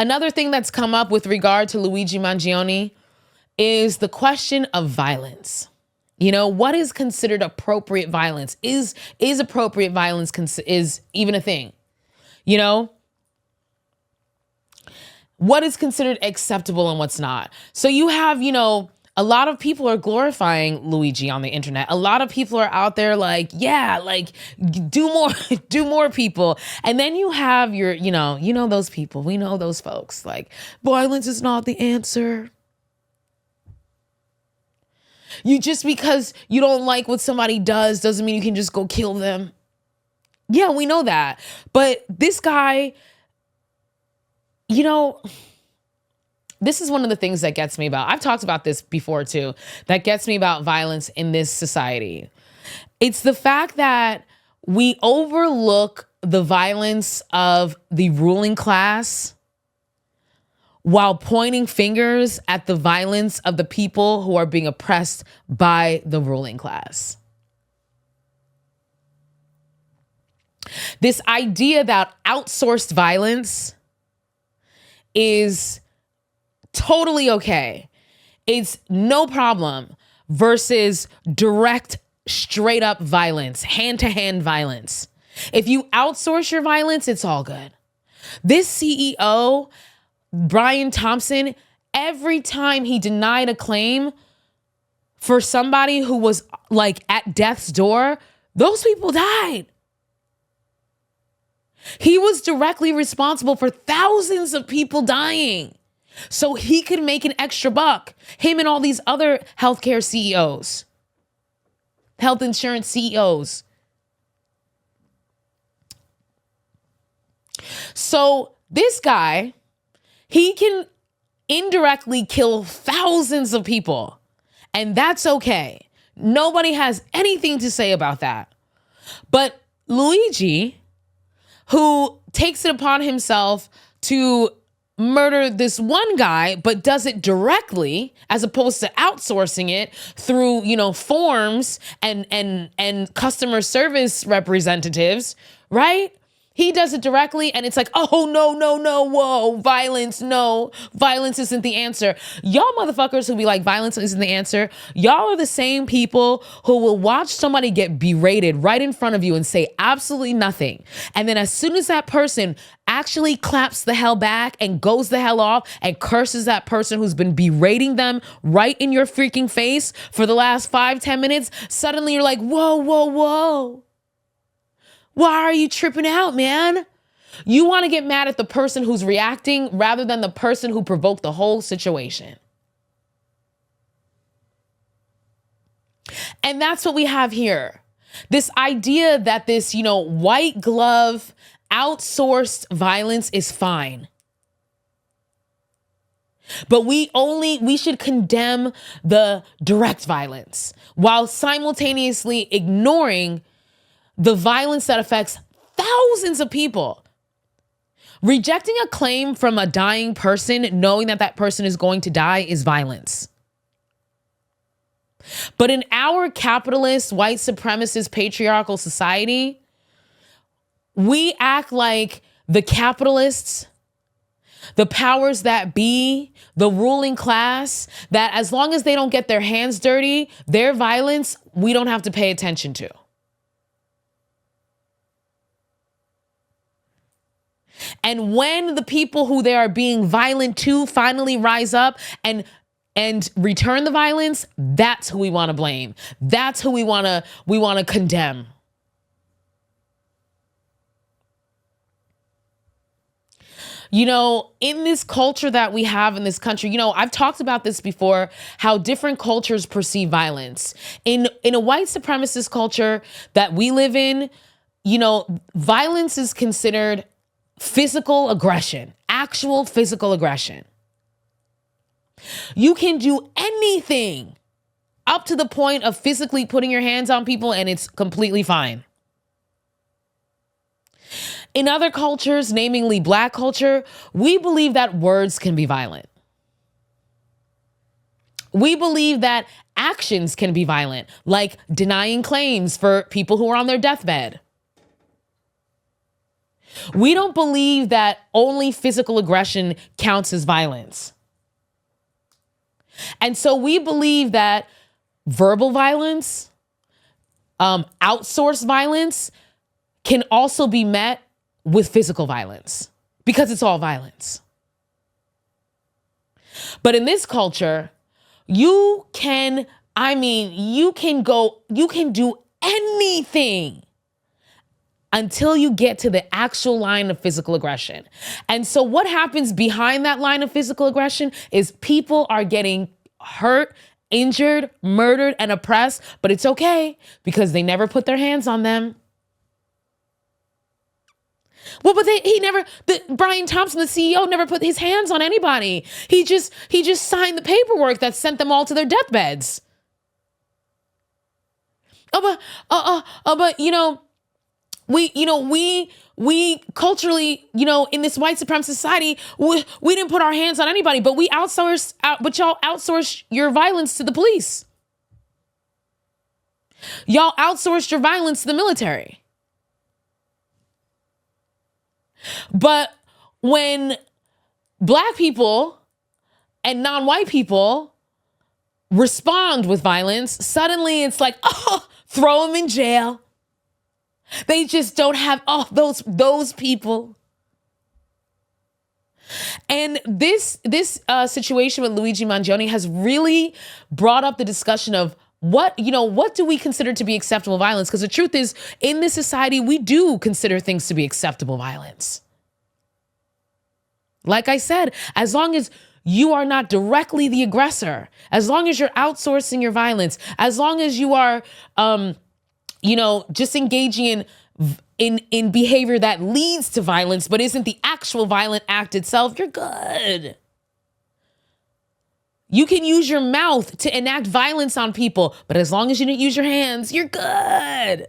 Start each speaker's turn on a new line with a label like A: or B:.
A: Another thing that's come up with regard to Luigi Mangione is the question of violence. You know, what is considered appropriate violence? Is appropriate violence is even a thing? You know, what is considered acceptable and what's not? So you have, you know, a lot of people are glorifying Luigi on the internet. A lot of people are out there like, yeah, like do more, do more people. And then you have your, you know those people. We know those folks. Like, violence is not the answer. You just because you don't like what somebody does doesn't mean you can just go kill them. Yeah, we know that. But this guy, you know, this is one of the things that gets me about, I've talked about this before too, that gets me about violence in this society. It's the fact that we overlook the violence of the ruling class while pointing fingers at the violence of the people who are being oppressed by the ruling class. This idea that outsourced violence is totally okay. It's no problem versus direct, straight up violence, hand-to-hand violence. If you outsource your violence, it's all good. This CEO, Brian Thompson, every time he denied a claim for somebody who was like at death's door, those people died. He was directly responsible for thousands of people dying so he could make an extra buck. Him and all these other healthcare CEOs, health insurance CEOs. So this guy, he can indirectly kill thousands of people, and that's okay. Nobody has anything to say about that. But Luigi, who takes it upon himself to murder this one guy, but does it directly as opposed to outsourcing it through, you know, forms and customer service representatives, right? He does it directly and it's like, oh, no, whoa, violence, no, violence isn't the answer. Y'all motherfuckers who be like, violence isn't the answer. Y'all are the same people who will watch somebody get berated right in front of you and say absolutely nothing. And then as soon as that person actually claps the hell back and goes the hell off and curses that person who's been berating them right in your freaking face for the last 5-10 minutes, suddenly you're like, whoa. Why are you tripping out, man? You want to get mad at the person who's reacting rather than the person who provoked the whole situation. And that's what we have here. This idea that this, you know, white glove, outsourced violence is fine. But we should condemn the direct violence while simultaneously ignoring the violence that affects thousands of people. Rejecting a claim from a dying person, knowing that that person is going to die, is violence. But in our capitalist, white supremacist, patriarchal society, we act like the capitalists, the powers that be, the ruling class, that as long as they don't get their hands dirty, their violence, we don't have to pay attention to. And when the people who they are being violent to finally rise up and return the violence, that's who we want to blame. That's who we want to condemn. You know, in this culture that we have in this country, you know, I've talked about this before, how different cultures perceive violence. In a white supremacist culture that we live in, you know, violence is considered physical aggression, actual physical aggression. You can do anything up to the point of physically putting your hands on people and it's completely fine. In other cultures, namely Black culture, we believe that words can be violent. We believe that actions can be violent, like denying claims for people who are on their deathbed. We don't believe that only physical aggression counts as violence. And so we believe that verbal violence, outsourced violence can also be met with physical violence because it's all violence. But in this culture, you can do anything until you get to the actual line of physical aggression. And so what happens behind that line of physical aggression is people are getting hurt, injured, murdered, and oppressed, but it's okay because they never put their hands on them. Well, but Brian Thompson, the CEO, never put his hands on anybody. He just signed the paperwork that sent them all to their deathbeds. We culturally, in this white supremacist society, we didn't put our hands on anybody, but y'all outsourced your violence to the police. Y'all outsourced your violence to the military. But when Black people and non-white people respond with violence, suddenly it's like, oh, throw them in jail. They just don't have those people. And this situation with Luigi Mangione has really brought up the discussion of what do we consider to be acceptable violence? Because the truth is, in this society, we do consider things to be acceptable violence. Like I said, as long as you are not directly the aggressor, as long as you're outsourcing your violence, as long as you are, just engaging in behavior that leads to violence, but isn't the actual violent act itself, you're good. You can use your mouth to enact violence on people, but as long as you didn't use your hands, you're good.